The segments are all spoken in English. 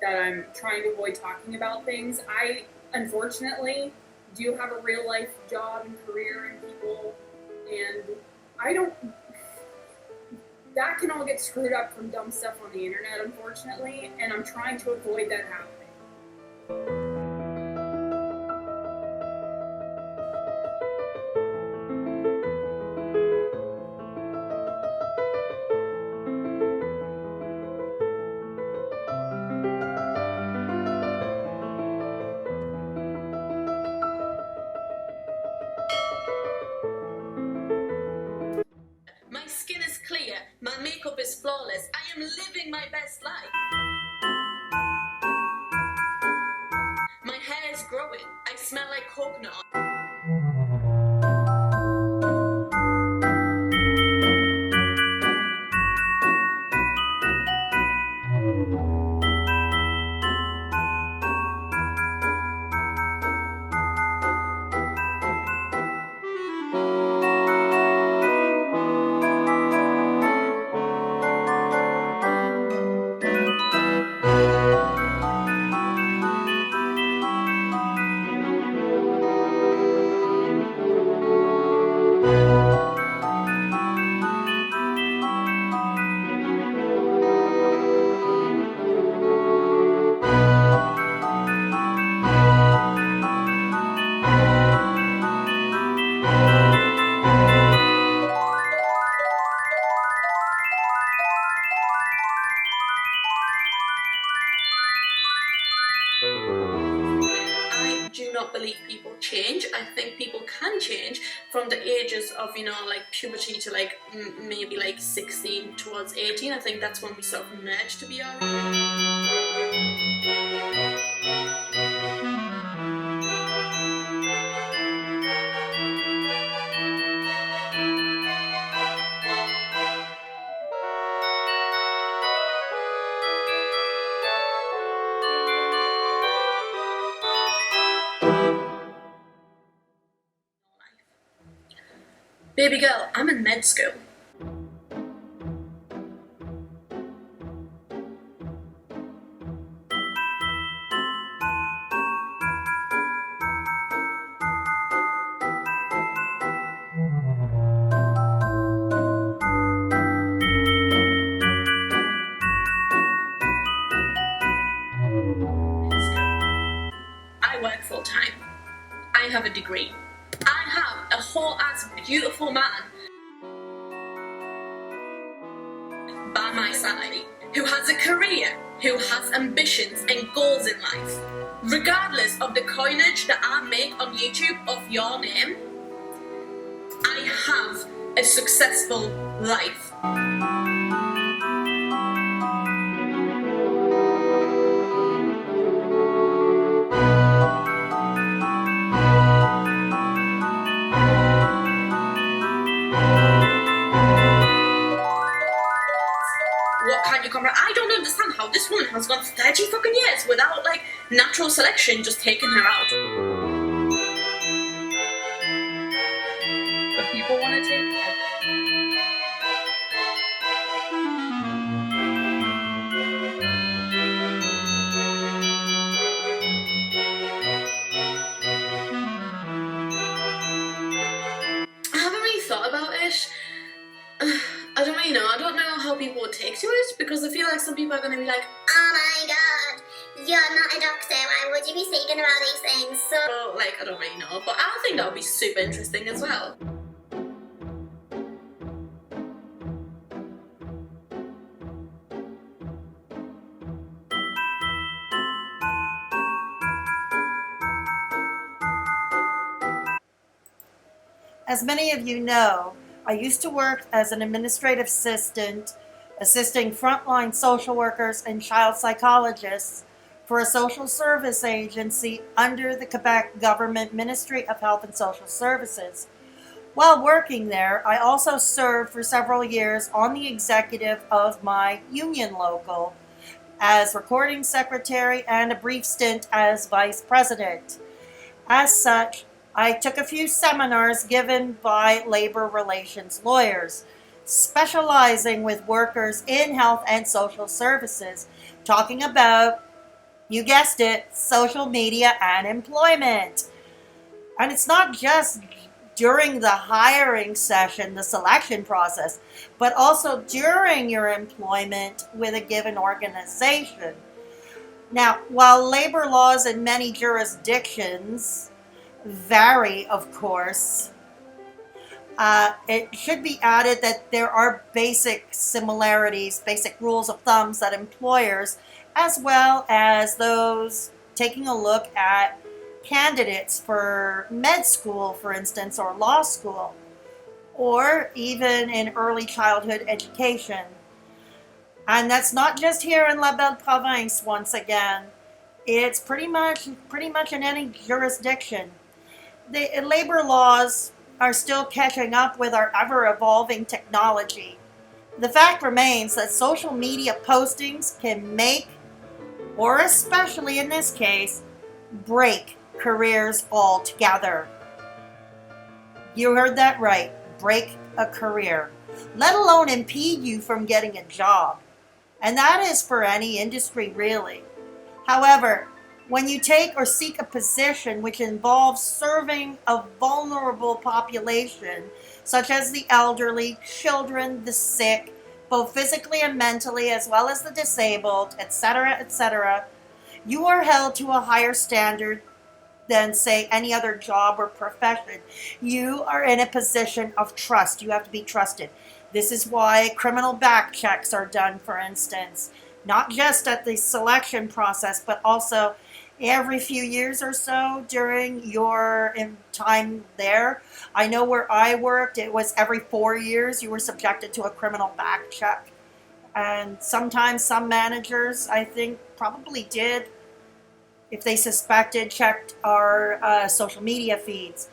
that I'm trying to avoid talking about things. I, unfortunately, do have a real life job and career and people, and I don't, that can all get screwed up from dumb stuff on the internet, unfortunately, and I'm trying to avoid that happening. My skin is clear, my makeup is flawless, I am living my best life. My hair is growing, I smell like coconut. I do not believe people change. I think people can change from the ages of, you know, like puberty to like maybe like 16 towards 18. I think that's when we sort of merge to be alright. Baby girl, I'm in med school. I work full time. I have a degree. I have a whole ass beautiful man by my side who has a career, who has ambitions and goals in life. Regardless of the coinage that I make on YouTube of your name, I have a successful life. What kind of camera? I don't understand how this woman has gone 30 fucking years without like natural selection just taking her out. But people want to take I haven't really thought about it. I don't really know. I don't know how people would take to it because I feel like some people are going to be like, oh my god, you're not a doctor, why would you be speaking about these things? So, like, I don't really know. But I think that would be super interesting as well. As many of you know, I used to work as an administrative assistant, assisting frontline social workers and child psychologists for a social service agency under the Quebec Government Ministry of Health and Social Services. While working there, I also served for several years on the executive of my union local as recording secretary and a brief stint as vice president. As such, I took a few seminars given by labor relations lawyers, specializing with workers in health and social services, talking about You guessed it, social media and employment. And it's not just during the hiring session, the selection process, but also during your employment with a given organization. Now, while labor laws in many jurisdictions vary, of course, it should be added that there are basic similarities, basic rules of thumbs that employers, as well as those taking a look at candidates for med school, for instance, or law school, or even in early childhood education. And that's not just here in La Belle Province, once again. It's pretty much in any jurisdiction. The labor laws are still catching up with our ever-evolving technology. The fact remains that social media postings can make, or especially in this case, break careers altogether. You heard that right, break a career, let alone impede you from getting a job. And that is for any industry, really. However, when you take or seek a position which involves serving a vulnerable population, such as the elderly, children, the sick, both physically and mentally, as well as the disabled, etc., you are held to a higher standard than, say, any other job or profession. You are in a position of trust. You have to be trusted. This is why criminal back checks are done, for instance, not just at the selection process, but also every few years or so during your time there. I know where I worked, it was every 4 years you were subjected to a criminal back check. And sometimes some managers, I think, probably did, if they suspected, checked our social media feeds.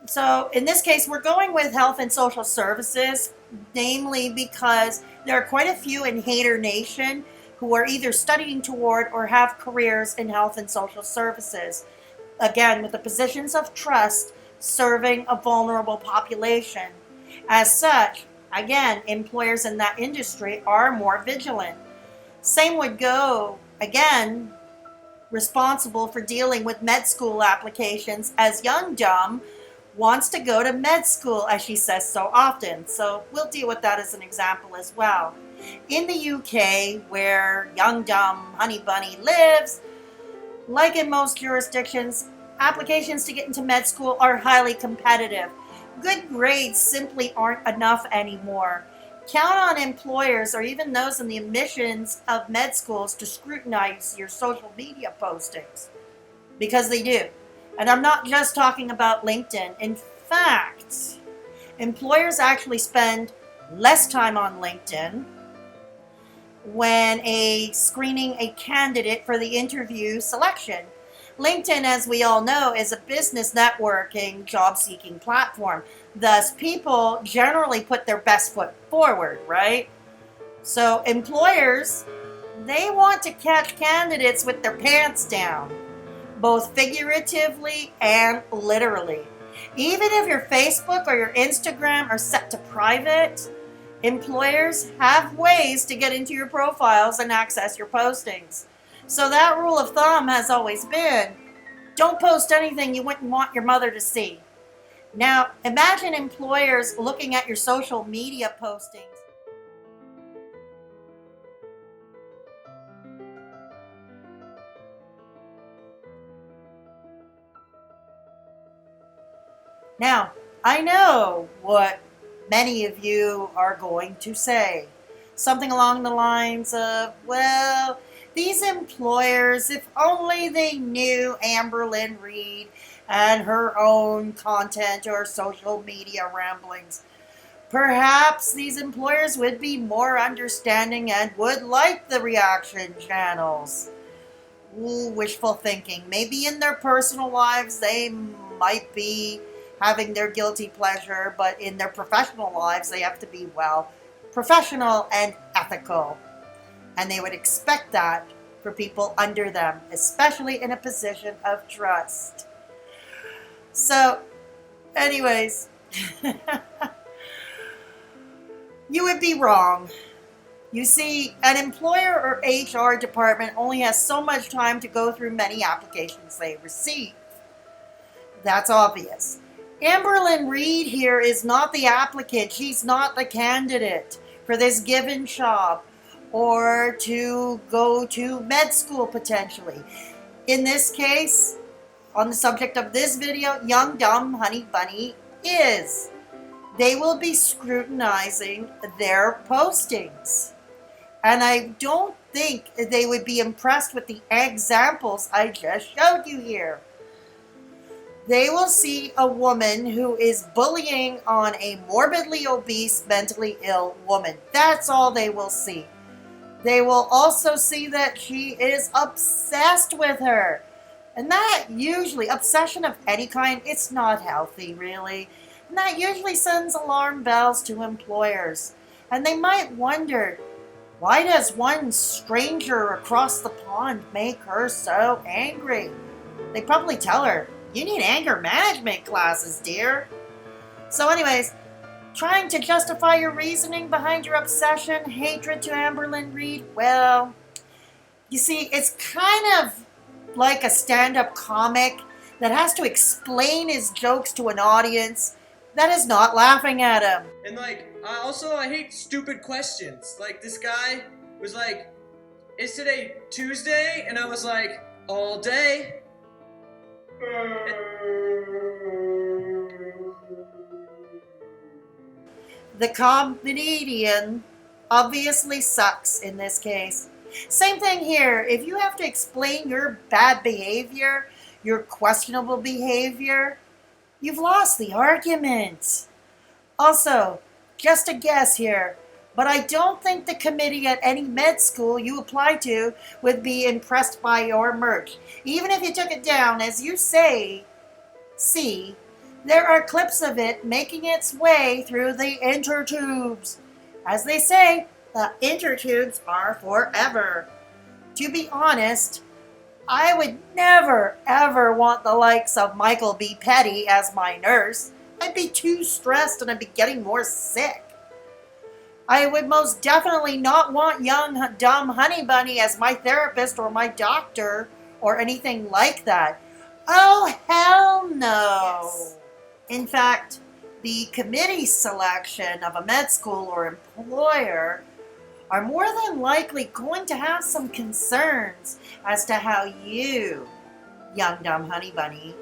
So in this case, we're going with health and social services, namely because there are quite a few in Hater Nation who are either studying toward or have careers in health and social services. Again, with the positions of trust, serving a vulnerable population. As such, again, employers in that industry are more vigilant. Same would go, again, responsible for dealing with med school applications, as Young Dumb wants to go to med school, as she says so often. So we'll deal with that as an example as well. In the UK, where Young Dumb Honey Bunny lives, like in most jurisdictions, applications to get into med school are highly competitive. Good grades simply aren't enough anymore. Count on employers, or even those in the admissions of med schools, to scrutinize your social media postings, because they do. And I'm not just talking about LinkedIn. In fact, employers actually spend less time on LinkedIn when screening a candidate for the interview selection. LinkedIn, as we all know, is a business networking, job-seeking platform. Thus, people generally put their best foot forward, right? So employers, they want to catch candidates with their pants down, both figuratively and literally. Even if your Facebook or your Instagram are set to private, employers have ways to get into your profiles and access your postings. So that rule of thumb has always been, don't post anything you wouldn't want your mother to see. Now, imagine employers looking at your social media postings. Now, I know what many of you are going to say. Something along the lines of, well, these employers, if only they knew Amberlynn Reed and her own content or social media ramblings, perhaps these employers would be more understanding and would like the reaction channels. Ooh, wishful thinking. Maybe in their personal lives they might be having their guilty pleasure, but in their professional lives they have to be, well, professional and ethical. And they would expect that for people under them, especially in a position of trust. So, anyways, you would be wrong. You see, an employer or HR department only has so much time to go through many applications they receive. That's obvious. Amberlynn Reed here is not the applicant. She's not the candidate for this given job or to go to med school potentially. In this case, on the subject of this video, Young Dumb Honey Bunny is. They will be scrutinizing their postings. And I don't think they would be impressed with the examples I just showed you here. They will see a woman who is bullying on a morbidly obese, mentally ill woman. That's all they will see. They will also see that she is obsessed with her. And that usually, obsession of any kind, it's not healthy, really. And that usually sends alarm bells to employers. And they might wonder, why does one stranger across the pond make her so angry? They probably tell her, you need anger management classes, dear. So anyways, trying to justify your reasoning behind your obsession, hatred to Amberlynn Reed, well, you see, it's kind of like a stand-up comic that has to explain his jokes to an audience that is not laughing at him. And like, I hate stupid questions. Like, this guy was like, is today Tuesday? And I was like, all day. The comedian obviously sucks in this case. Same thing here. If you have to explain your bad behavior, your questionable behavior, you've lost the argument. Also, just a guess here, but I don't think the committee at any med school you apply to would be impressed by your merch. Even if you took it down, as you say, see, there are clips of it making its way through the intertubes. As they say, the intertubes are forever. To be honest, I would never, ever want the likes of Michael B. Petty as my nurse. I'd be too stressed and I'd be getting more sick. I would most definitely not want Young Dumb Honey Bunny as my therapist or my doctor or anything like that. Oh, hell no. Yes. In fact, the committee selection of a med school or employer are more than likely going to have some concerns as to how you, Young Dumb Honey Bunny,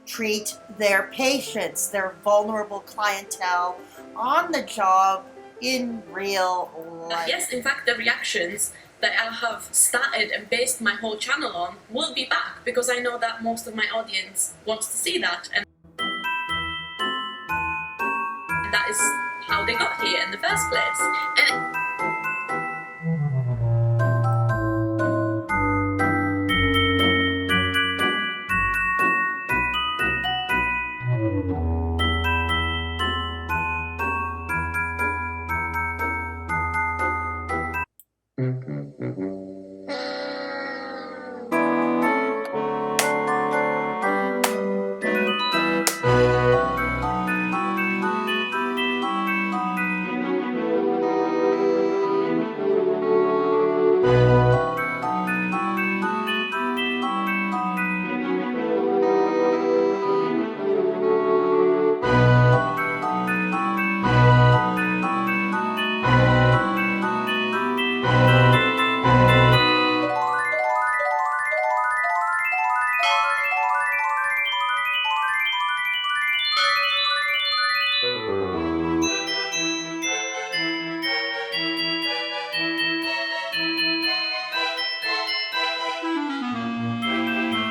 treat their patients, their vulnerable clientele on the job in real life. Yes, in fact, the reactions that I have started and based my whole channel on will be back because I know that most of my audience wants to see that, and that is how they got here in the first place. And